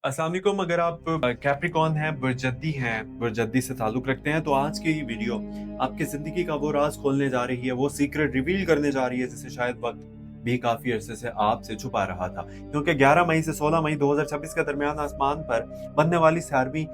अस्सलाम वालेकुम। अगर आप कैप्रिकॉर्न हैं, बुर्जद्दी से ताल्लुक़ रखते हैं, तो आज की ये वीडियो आपकी ज़िंदगी का वो राज़ खोलने जा रही है, वो सीक्रेट रिवील करने जा रही है, जिसे शायद वक़्त भी काफ़ी अरसे से आपसे छुपा रहा था। क्योंकि 11 मई से 16 मई 2026 के दरमियान आसमान पर बनने वाली सारवीं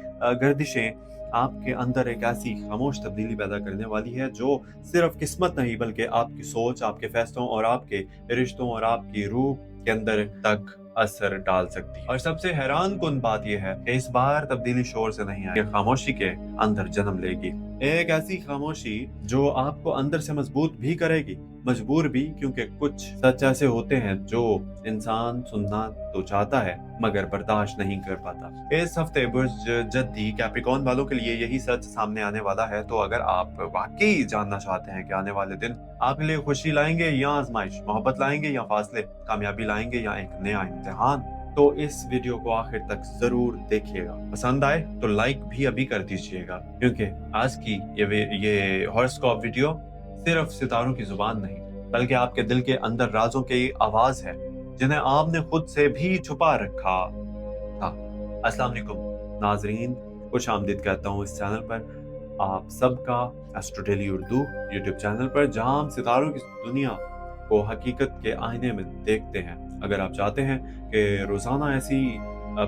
गर्दिशें आपके अंदर एक ऐसी खामोश तब्दीली पैदा करने वाली है, जो सिर्फ़ किस्मत नहीं, बल्कि आपकी सोच, आपके फ़ैसलों और आपके रिश्तों और आपकी रूह के अंदर तक असर डाल सकती है। और सबसे हैरानकुन बात यह है कि इस बार तब्दीली शोर से नहीं आई, ये खामोशी के अंदर जन्म लेगी। एक ऐसी खामोशी जो आपको अंदर से मजबूत भी करेगी, मजबूर भी, क्योंकि कुछ सच ऐसे होते हैं जो इंसान सुनना तो चाहता है मगर बर्दाश्त नहीं कर पाता। इस हफ्ते बुर्ज जद्दी कैप्रिकॉर्न वालों के लिए यही सच सामने आने वाला है। तो अगर आप वाकई जानना चाहते हैं कि आने वाले दिन आपके लिए खुशी लाएंगे या आजमाइश, मोहब्बत लाएंगे या फासले, कामयाबी लाएंगे या एक नया इम्तिहान, तो इस वीडियो को आखिर तक जरूर देखिएगा। पसंद आए तो लाइक भी अभी कर दीजिएगा, क्योंकि आज की ये हॉरोस्कोप वीडियो सिर्फ सितारों की जुबान नहीं, बल्कि आपके दिल के अंदर राजों की आवाज है, जिन्हें आपने खुद से भी छुपा रखा था। अस्सलाम वालेकुम नाजरीन, खुश आमदीद कहता हूँ इस चैनल पर आप सबका, astro daily Urdu YouTube channel पर, जहां हम सितारों की दुनिया को हकीकत के आईने में देखते हैं। अगर आप चाहते हैं कि रोजाना ऐसी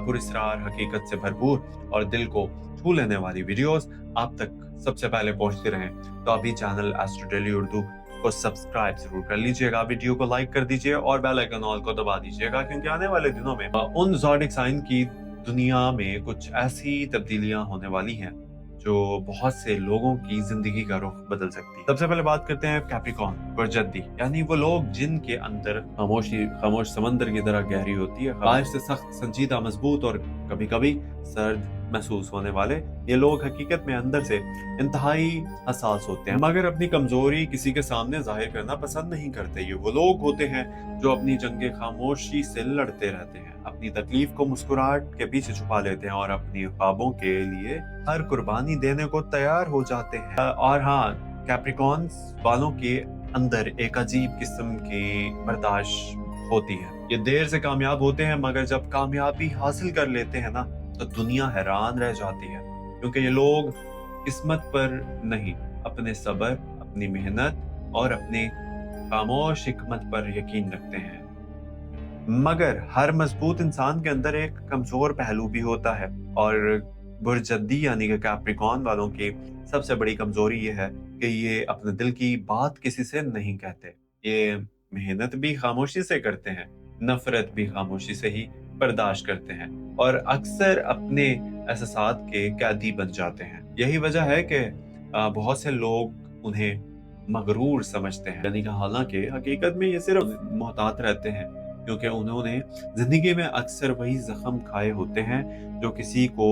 पुरस्कार, हकीकत से भरपूर और दिल को छू लेने वाली वीडियोस आप तक सबसे पहले पहुंचती रहें, तो अभी चैनल एस्ट्रो डेली उर्दू को सब्सक्राइब जरूर कर लीजिएगा, वीडियो को लाइक कर दीजिए और बेल आइकन ऑल को दबा दीजिएगा, क्योंकि आने वाले दिनों में उन ज़ोडिक साइन की दुनिया में कुछ ऐसी तब्दीलियां होने वाली हैं जो बहुत से लोगों की जिंदगी का रुख बदल सकती है। सबसे पहले बात करते हैं कैप्रिकॉर्न, बुर्जद्दी, यानी वो लोग जिनके अंदर खामोश समंदर की तरह गहरी होती है, बाहर से सख्त, संजीदा, मजबूत और कभी कभी सर्द महसूस होने वाले। ये लोग हकीकत में अंदर से इंतहाई हसास होते हैं, मगर अपनी कमजोरी किसी के सामने जाहिर करना पसंद नहीं करते। ये वो लोग होते हैं जो अपनी जंगे खामोशी से लड़ते रहते हैं, अपनी तकलीफ को मुस्कुराहट के पीछे छुपा लेते हैं और अपनी ख्वाबों के लिए हर कुर्बानी देने को तैयार हो जाते हैं। और हाँ, कैप्रिकॉर्न्स वालों के अंदर एक अजीब किस्म की बर्दाश्त होती है। ये देर से कामयाब होते हैं, मगर जब कामयाबी हासिल कर लेते हैं ना, तो दुनिया हैरान रह जाती है, क्योंकि ये लोग किस्मत पर नहीं, अपने सब्र, अपनी मेहनत और अपने खामोश हिकमत पर यकीन रखते हैं। मगर हर मजबूत इंसान के अंदर एक कमजोर पहलू भी होता है, और बुर्जद्दी यानी कि कैप्रिकॉर्न वालों की सबसे बड़ी कमजोरी ये है कि ये अपने दिल की बात किसी से नहीं कहते। ये मेहनत भी खामोशी से करते हैं, नफरत भी खामोशी से ही बर्दाश्त करते हैं, और अक्सर अपने एहसासात के कैदी बन जाते हैं। यही वजह है कि बहुत से लोग उन्हें मगरूर समझते हैं, यानी कि हालांकि हकीकत में ये सिर्फ मोहतात रहते हैं, क्योंकि उन्होंने जिंदगी में अक्सर वही जख्म खाए होते हैं जो किसी को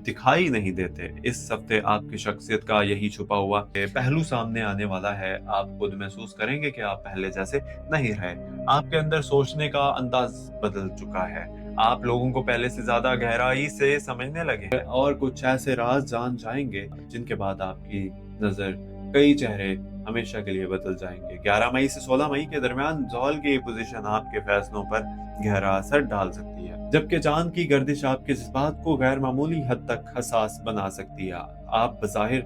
दिखाई नहीं देते। इस हफ्ते आपकी शख्सियत का यही छुपा हुआ पहलू सामने आने वाला है। आप खुद महसूस करेंगे कि आप पहले जैसे नहीं रहे, आपके अंदर सोचने का अंदाज बदल चुका है, आप लोगों को पहले से ज्यादा गहराई से समझने लगे और कुछ ऐसे राज जान जाएंगे जिनके बाद आपकी नजर, कई चेहरे हमेशा के लिए बदल जाएंगे। 11 मई से 16 मई के दरमियान ज़ोहल की पोजीशन आपके फैसलों पर गहरा असर डाल सकती है, जबकि चांद की गर्दिश आपके जज्बात को गैर मामूली हद तक हसास बना सकती है। आप बज़ाहिर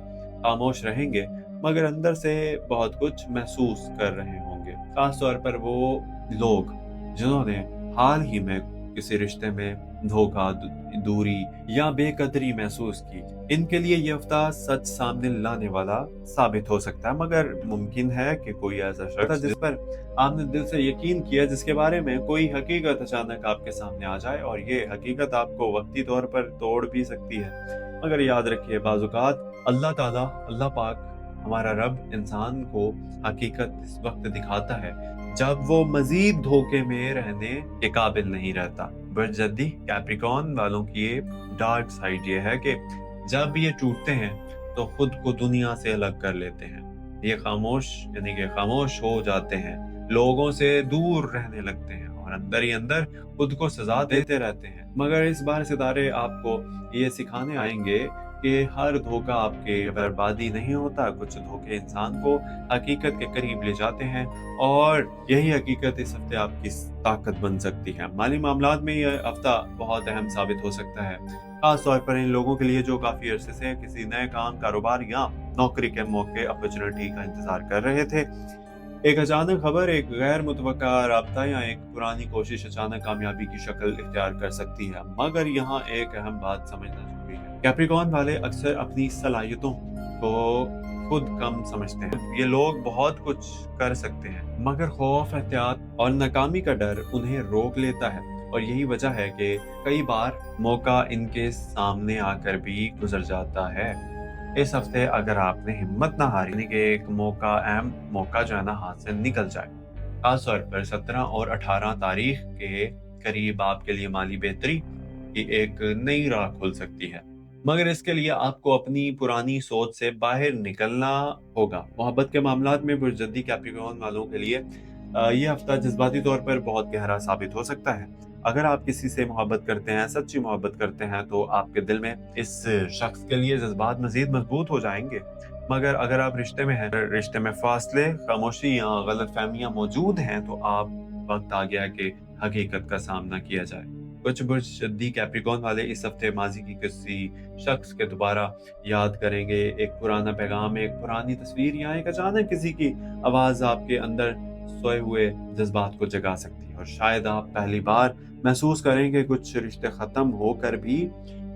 खामोश रहेंगे, मगर अंदर से बहुत कुछ महसूस कर रहे होंगे, खास तौर पर वो लोग जिन्होंने हाल ही में किसी रिश्ते में धोखा, दूरी या बेकदरी महसूस की। इनके लिए ये हफ्ता सच सामने लाने वाला साबित हो सकता है, मगर मुमकिन है कि कोई ऐसा शख्स जिस पर आपने दिल से यकीन किया, जिसके बारे में कोई हकीकत अचानक आपके सामने आ जाए, और ये हकीकत आपको वक्ती तौर पर तोड़ भी सकती है। मगर याद रखिए, बाज़-औक़ात अल्लाह ताला, अल्लाह पाक, हमारा रब इंसान को हकीकत इस वक्त दिखाता है जब वो मजीद धोखे में रहने के काबिल नहीं रहता। बुर्जद्दी कैप्रिकॉर्न वालों की ये डार्क साइड ये है कि जब ये टूटते हैं तो खुद को दुनिया से अलग कर लेते हैं। ये खामोश यानी कि खामोश हो जाते हैं, लोगों से दूर रहने लगते हैं और अंदर ही अंदर खुद को सजा देते रहते हैं। मगर इस बार सितारे आपको ये सिखाने आएंगे कि हर धोखा आपके बर्बादी नहीं होता, कुछ धोखे इंसान को हकीकत के करीब ले जाते हैं और यही हकीकत इस हफ्ते आपकी ताकत बन सकती है। माली मामलात में यह हफ्ता बहुत अहम साबित हो सकता है, खास तौर पर इन लोगों के लिए जो काफ़ी अरसे से किसी नए काम, कारोबार या नौकरी के मौके अपॉर्चुनिटी का इंतज़ार कर रहे थे। एक अचानक खबर, एक गैर मुतवक्का राब्ता या एक पुरानी कोशिश अचानक कामयाबी की शक्ल इख्तियार कर सकती है। मगर यहाँ एक अहम बात समझना जरूरी है। कैप्रिकॉर्न वाले अक्सर अपनी सलाहियतों को खुद कम समझते हैं। ये लोग बहुत कुछ कर सकते हैं, मगर खौफ, एहतियात और नाकामी का डर उन्हें रोक लेता है। और यही वजह है कि कई बार मौका इनके सामने आकर भी गुजर जाता है। इस हफ्ते अगर आपने हिम्मत ना हारी, यानी कि एक मौका, अहम मौका जो है ना हाथ से निकल जाए, खास तौर पर 17 और 18 तारीख के करीब आपके लिए माली बेहतरी की एक नई राह खुल सकती है। मगर इसके लिए आपको अपनी पुरानी सोच से बाहर निकलना होगा। मोहब्बत के मामलात में बुर्जदी कैप्रिकॉर्न वालों के लिए ये हफ्ता जज्बाती तौर पर बहुत गहरा साबित हो सकता है। अगर आप किसी से मोहब्बत करते हैं, सच्ची मोहब्बत करते हैं, तो आपके दिल में इस शख्स के लिए जज्बात मजीद मजबूत हो जाएंगे। मगर अगर आप रिश्ते में हैं, रिश्ते में फासले, खामोशी या गलतफहमियां मौजूद हैं, तो आप वक्त आ गया कि हकीकत का सामना किया जाए। कुछ बुर्जदी कैप्रिकॉर्न वाले इस हफ्ते माजी की किसी शख्स के दोबारा याद करेंगे। एक पुराना पैगाम, एक पुरानी तस्वीर या एक अचानक किसी की आवाज आपके अंदर सोए हुए जज्बात को जगा सकती है। और शायद आप पहली बार महसूस करें कि कुछ रिश्ते खत्म होकर भी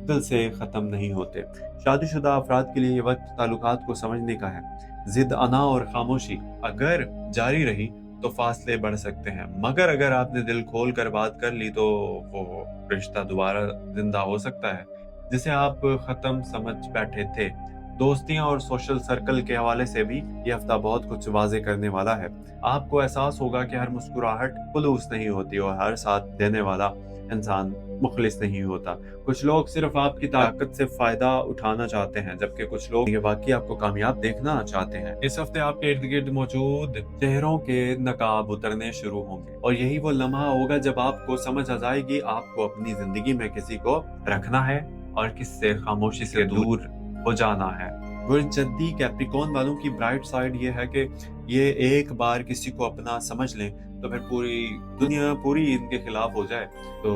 दिल से खत्म नहीं होते। शादीशुदा अफराद के लिए ये वक्त ताल्लुकात को समझने का है। जिद, अना और खामोशी अगर जारी रही तो फासले बढ़ सकते हैं, मगर अगर आपने दिल खोल कर बात कर ली तो वो रिश्ता दोबारा जिंदा हो सकता है जिसे आप खत्म समझ बैठे थे। दोस्तियां और सोशल सर्कल के हवाले से भी ये हफ्ता बहुत कुछ वाजे करने वाला है। आपको एहसास होगा कि हर मुस्कुराहट खुलूस नहीं होती और हर साथ देने वाला इंसान मुखलिस नहीं होता। कुछ लोग सिर्फ आपकी ताकत से फायदा उठाना चाहते हैं, जबकि कुछ लोग ये वाकई आपको कामयाब देखना चाहते हैं। इस हफ्ते आपके इर्द गिर्द मौजूद चेहरों के नकाब उतरने शुरू होंगे और यही वो लम्हा होगा जब आपको समझ आ जाएगी आपको अपनी जिंदगी में किसी को रखना है और किससे खामोशी से दूर हो जाना है। बुर्जदी कैप्रिकॉर्न वालों की ब्राइट साइड ये है कि ये एक बार किसी को अपना समझ लें तो फिर पूरी दुनिया पूरी इनके खिलाफ हो जाए तो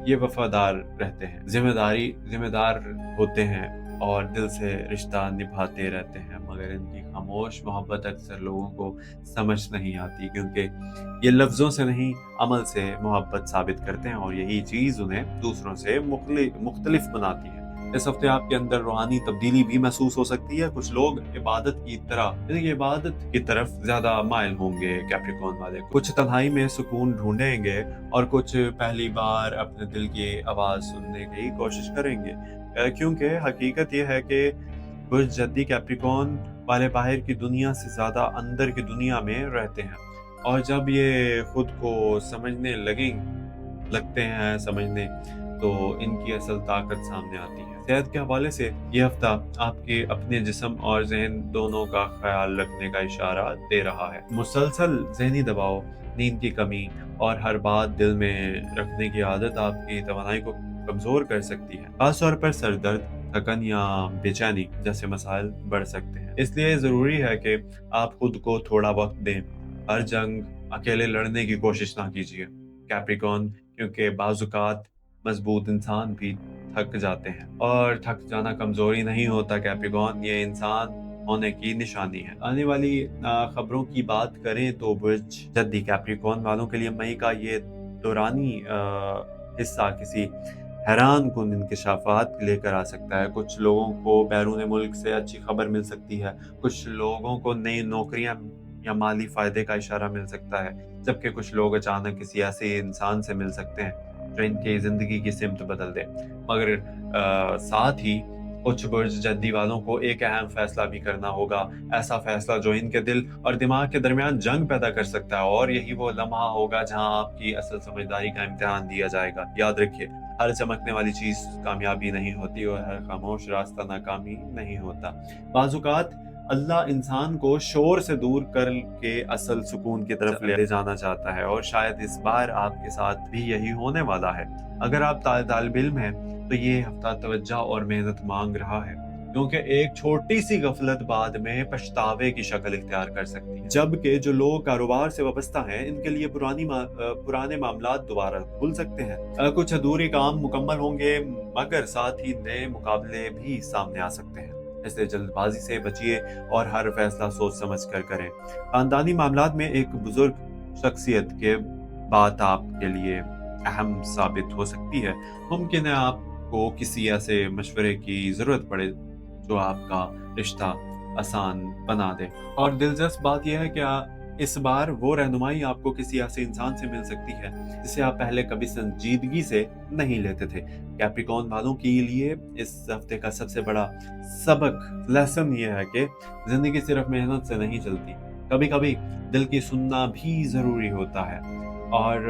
ये वफादार रहते हैं, जिम्मेदार होते हैं और दिल से रिश्ता निभाते रहते हैं। मगर इनकी खामोश मोहब्बत अक्सर लोगों को समझ नहीं आती, क्योंकि ये लफ्जों से नहीं अमल से मोहब्बत साबित करते हैं और यही चीज उन्हें दूसरों से मुख्तलिफ बनाती है। इस हफ्ते आपके अंदर रूहानी तब्दीली भी महसूस हो सकती है। कुछ लोग इबादत की तरफ ज्यादा माइल होंगे कैप्रिकॉर्न वाले। कुछ तन्हाई में सुकून ढूंढेंगे और कुछ पहली बार अपने दिल की आवाज सुनने की कोशिश करेंगे, क्योंकि हकीकत यह है कि बुर्जदी कैप्रिकॉर्न वाले बाहर की दुनिया से ज्यादा अंदर की दुनिया में रहते हैं और जब ये खुद को लगते हैं समझने, तो इनकी असल ताकत सामने आती है। सेहत के हवाले से ये हफ्ता आपके अपने जिस्म और जहन दोनों का ख्याल रखने का इशारा दे रहा है। मुसलसल जहनी दबाव, नींद की कमी और हर बात दिल में रखने की आदत आपकी तवानाई को कमजोर कर सकती है। खासतौर पर सर दर्द, थकन या बेचैनी जैसे मसाइल बढ़ सकते हैं। इसलिए जरूरी है कि आप खुद को थोड़ा वक्त दें। हर जंग अकेले लड़ने की कोशिश ना कीजिए कैप्रिकॉर्न, क्योंकि बाजुकात मजबूत इंसान भी थक जाते हैं और थक जाना कमजोरी नहीं होता कैप्रिकॉर्न, ये इंसान होने की निशानी है। आने वाली खबरों की बात करें तो बुर्जदी कैप्रिकॉर्न वालों के लिए मई का ये दौरानी हिस्सा किसी हैरान कुन इंकशाफात लेकर आ सकता है। कुछ लोगों को बैरून मुल्क से अच्छी खबर मिल सकती है, कुछ लोगों को नई नौकरियां या माली फायदे का इशारा मिल सकता है, जबकि कुछ लोग अचानक किसी ऐसे इंसान से मिल सकते हैं जो इनकी जिंदगी की सिमत बदल दे। मगर साथ ही कुछ बुर्जदी वालों को एक अहम फैसला भी करना होगा, ऐसा फैसला जो इनके दिल और दिमाग के दरमियान जंग पैदा कर सकता है और यही वो लम्हा होगा जहां आपकी असल समझदारी का इम्तिहान दिया जाएगा। याद रखिए, हर चमकने वाली चीज कामयाबी नहीं होती और हर खामोश रास्ता नाकामी नहीं होता। बाजुकात अल्लाह इंसान को शोर से दूर करके असल सुकून की तरफ ले जाना चाहता है और शायद इस बार आपके साथ भी यही होने वाला है। अगर आप तालिब इल्म हैं तो ये हफ्ता तवज्जो और मेहनत मांग रहा है, क्योंकि एक छोटी सी गफलत बाद में पछतावे की शक्ल इख्तियार कर सकती है। जबकि जो लोग कारोबार से वाबस्ता हैं, इनके लिए पुराने मामलात दोबारा खुल सकते हैं। कुछ अधूरे काम मुकम्मल होंगे, मगर साथ ही नए मुकाबले भी सामने आ सकते हैं। इसलिए जल्दबाजी से बचिए और हर फैसला सोच समझ कर करें। खानदानी मामलात में एक बुजुर्ग शख्सियत के बात आपके लिए अहम साबित हो सकती है। मुमकिन है आपको किसी ऐसे मशवरे की ज़रूरत पड़े जो आपका रिश्ता आसान बना दे। और दिलचस्प बात यह है कि इस बार वो रहनुमाई आपको किसी ऐसे इंसान से मिल सकती है जिसे आप पहले कभी संजीदगी से नहीं लेते थे। कैप्रिकॉर्न वालों के लिए इस हफ्ते का सबसे बड़ा सबक लेसन ये है कि जिंदगी सिर्फ मेहनत से नहीं चलती, कभी कभी दिल की सुनना भी जरूरी होता है। और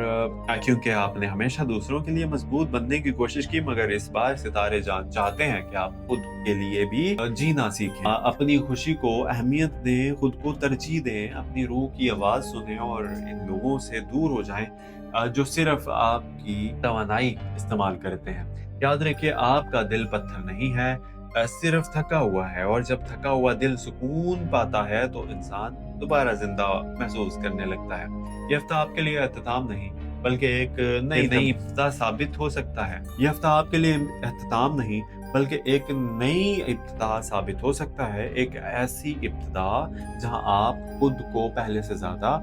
क्योंकि आपने हमेशा दूसरों के लिए मजबूत बनने की कोशिश की, मगर इस बार सितारे चाहते हैं कि आप खुद के लिए भी जीना सीखें। अपनी खुशी को अहमियत दें, खुद को तरजीह दें, अपनी रूह की आवाज़ सुनें और इन लोगों से दूर हो जाएं जो सिर्फ आपकी तवानाई इस्तेमाल करते हैं। याद रखिए, आपका दिल पत्थर नहीं है, सिर्फ थका हुआ है, और जब थका हुआ दिल सुकून पाता है तो इंसान दोबारा जिंदा महसूस करने लगता है। ये हफ्ता आपके लिए एहतताम नहीं, बल्कि एक नई इब्तिदा साबित हो सकता है। ये हफ्ता आपके लिए एहतताम नहीं, बल्कि एक नई इब्तिदा साबित हो सकता है। एक ऐसी इब्तिदा जहां आप खुद को पहले से ज्यादा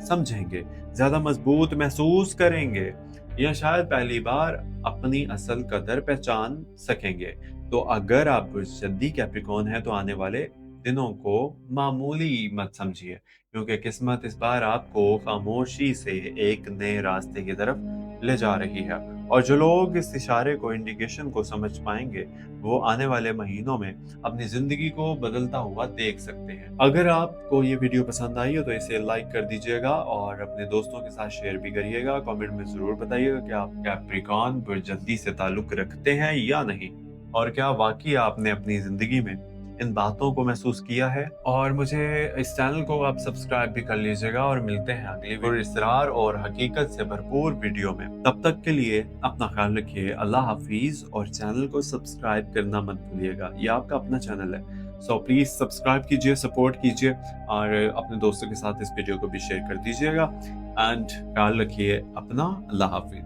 समझेंगे, ज्यादा मजबूत महसूस करेंगे, या शायद पहली बार अपनी असल कदर पहचान सकेंगे। तो अगर आप जद्दी कैप्रिकॉर्न है तो आने वाले दिनों को मामूली मत समझिए, क्योंकि किस्मत इस बार आपको खामोशी से एक नए रास्ते की तरफ ले जा रही है। और जो लोग इस इशारे को, इंडिकेशन को समझ पाएंगे, वो आने वाले महीनों में अपनी जिंदगी को बदलता हुआ देख सकते हैं। अगर आपको ये वीडियो पसंद आई हो तो इसे लाइक कर दीजिएगा और अपने दोस्तों के साथ शेयर भी करिएगा। कमेंट में जरूर बताइएगा कि आप कैप्रिकॉर्न बुर्जद्दी से ताल्लुक रखते हैं या नहीं, और क्या वाकई आपने अपनी जिंदगी में इन बातों को महसूस किया है। और मुझे इस चैनल को आप सब्सक्राइब भी कर लीजिएगा, और मिलते हैं अगली पुरअसरार और हकीकत से भरपूर वीडियो में। तब तक के लिए अपना ख्याल रखिए। अल्लाह हाफिज। और चैनल को सब्सक्राइब करना मत भूलिएगा, ये आपका अपना चैनल है, सो प्लीज सब्सक्राइब कीजिए, सपोर्ट कीजिए, और अपने दोस्तों के साथ इस वीडियो को भी शेयर कर दीजिएगा। एंड ख्याल रखिए अपना। अल्लाह हाफिज।